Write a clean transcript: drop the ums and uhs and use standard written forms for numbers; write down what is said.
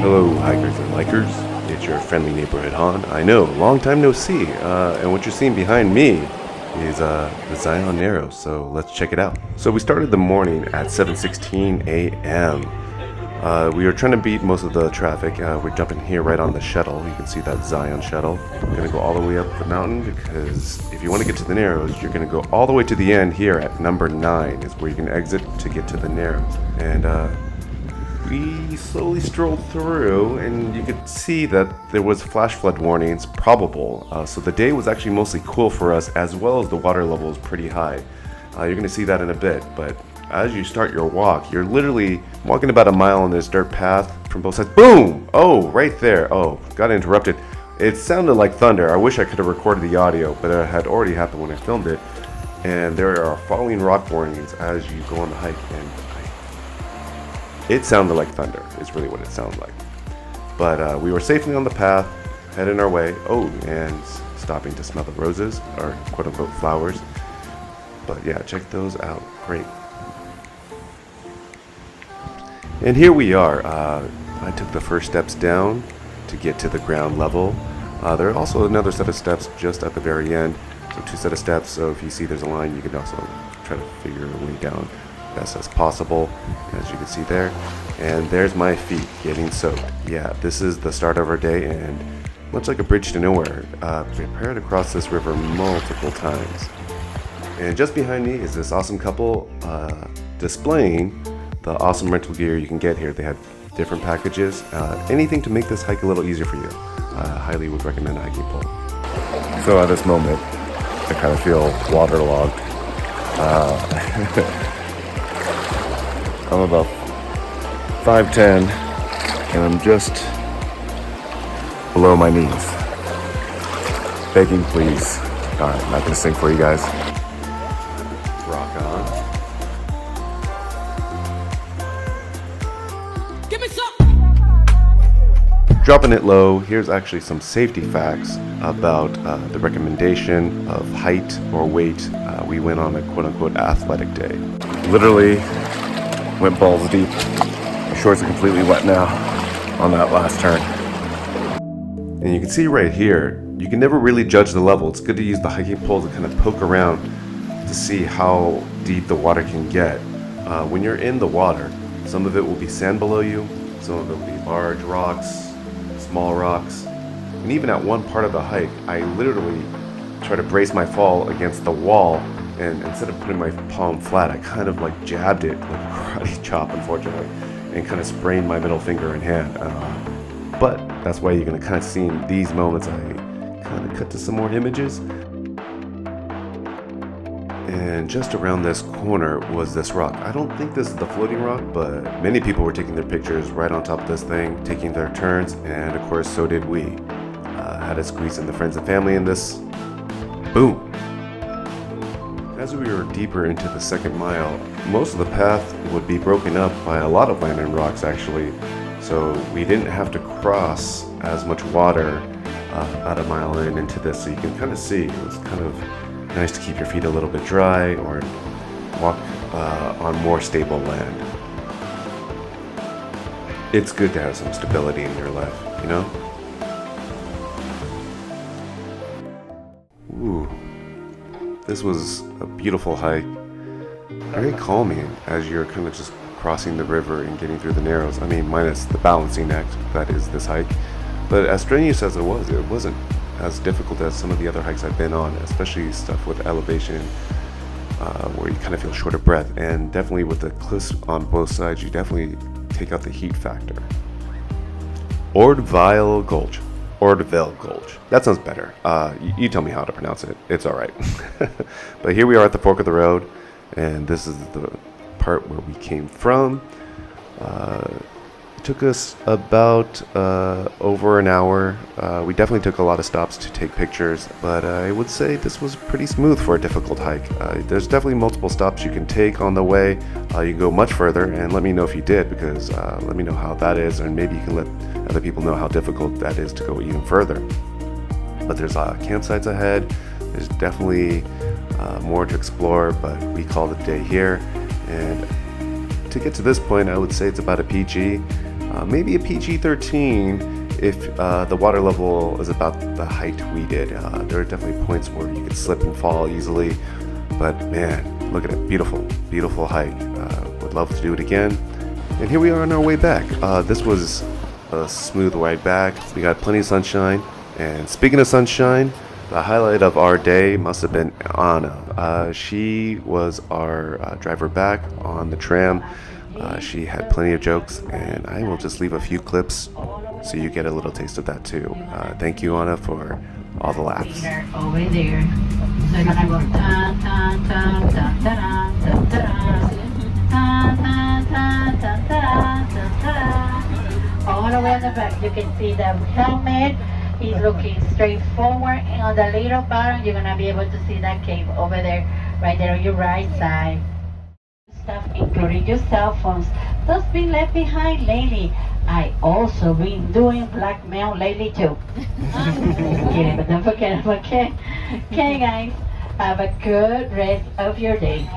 Hello, hikers and likers. It's your friendly neighborhood Han. I know, long time no see. And what you're seeing behind me is the Zion Narrows. So let's check it out. So we started the morning at 7:16 a.m. We were trying to beat most of the traffic. We're jumping here right on the shuttle. You can see that Zion shuttle. We're gonna go all the way up the mountain because if you want to get to the Narrows, you're gonna go all the way to the end here at number 9 is where you can exit to get to the Narrows. And we slowly strolled through, and you could see that there was flash flood warnings probable. So the day was actually mostly cool for us, as well as the water level is pretty high. You're going to see that in a bit, but as you start your walk, you're literally walking about a mile on this dirt path from both sides. Boom! Oh, right there. Oh, got interrupted. It sounded like thunder. I wish I could have recorded the audio, but it had already happened when I filmed it. And there are falling rock warnings as you go on the hike, and it sounded like thunder, is really what it sounded like. But we were safely on the path, heading our way. Oh, and stopping to smell the roses, or quote-unquote flowers. But yeah, check those out. Great. And here we are. I took the first steps down to get to the ground level. There are also another set of steps just at the very end. So 2 set of steps, so if you see there's a line, you can also try to figure a way down best as possible, as you can see there. And there's my feet getting soaked. Yeah, this is the start of our day, and much like a bridge to nowhere, prepare to cross this river multiple times. And just behind me is this awesome couple displaying the awesome rental gear you can get here. They have different packages, anything to make this hike a little easier for you. Highly would recommend a hiking pole. So at this moment, I kind of feel waterlogged. I'm about 5'10", and I'm just below my knees. Begging, please. Alright, I'm not gonna sing for you guys. Rock on. Give me some! Dropping it low, here's actually some safety facts about the recommendation of height or weight. We went on a quote-unquote athletic day. Literally went balls deep. My shorts are completely wet now on that last turn. And you can see right here, you can never really judge the level. It's good to use the hiking pole to kind of poke around to see how deep the water can get. When you're in the water, some of it will be sand below you, some of it will be large rocks, small rocks. And even at one part of the hike, I literally tried to brace my fall against the wall, and instead of putting my palm flat, I kind of like jabbed it like a karate chop, unfortunately, and kind of sprained my middle finger and hand. But that's why you're going to kind of see in these moments, I kind of cut to some more images. And just around this corner was this rock. I don't think this is the floating rock, but many people were taking their pictures right on top of this thing, taking their turns, and of course so did we. Had to squeeze in the friends and family in this. Boom! As we were deeper into the second mile, most of the path would be broken up by a lot of land and rocks actually, so we didn't have to cross as much water about a mile in into this, so you can kind of see it was kind of nice to keep your feet a little bit dry or walk on more stable land. It's good to have some stability in your life, you know? Ooh. This was a beautiful hike, very calming as you're kind of just crossing the river and getting through the Narrows. I mean, minus the balancing act that is this hike. But as strenuous as it wasn't as difficult as some of the other hikes I've been on, especially stuff with elevation where you kind of feel short of breath. And definitely with the cliffs on both sides, you definitely take out the heat factor. Ordville Gultch. Ordville Gultch. That sounds better. You tell me how to pronounce it. It's all right. But here we are at the fork of the road, and this is the part where we came from. It took us about over an hour. We definitely took a lot of stops to take pictures, but I would say this was pretty smooth for a difficult hike. There's definitely multiple stops you can take on the way. You can go much further, and let me know if you did, because let me know how that is, and maybe you can let other people know how difficult that is to go even further. But there's campsites ahead. There's definitely more to explore, but we called it a day here. And to get to this point, I would say it's about a PG. maybe a PG-13 if the water level is about the height we did. There are definitely points where you could slip and fall easily, but man, look at it, beautiful, beautiful hike. Would love to do it again. And here we are on our way back. This was a smooth ride back. We got plenty of sunshine. And speaking of sunshine, the highlight of our day must have been Anna. She was our driver back on the tram. She had plenty of jokes, and I will just leave a few clips so you get a little taste of that too. Thank you, Anna, for all the laughs. Over there. So you're gonna go ta ta ta ta ta ta ta ta ta ta ta ta ta. All the way on the back, you can see the helmet. He's looking straight forward, and on the little bottom, you're gonna be able to see that cave over there, right there on your right side. Stuff, including your cell phones. Those been left behind lately. I also been doing blackmail lately too. Just kidding, but don't forget them, okay? Okay, guys, have a good rest of your day.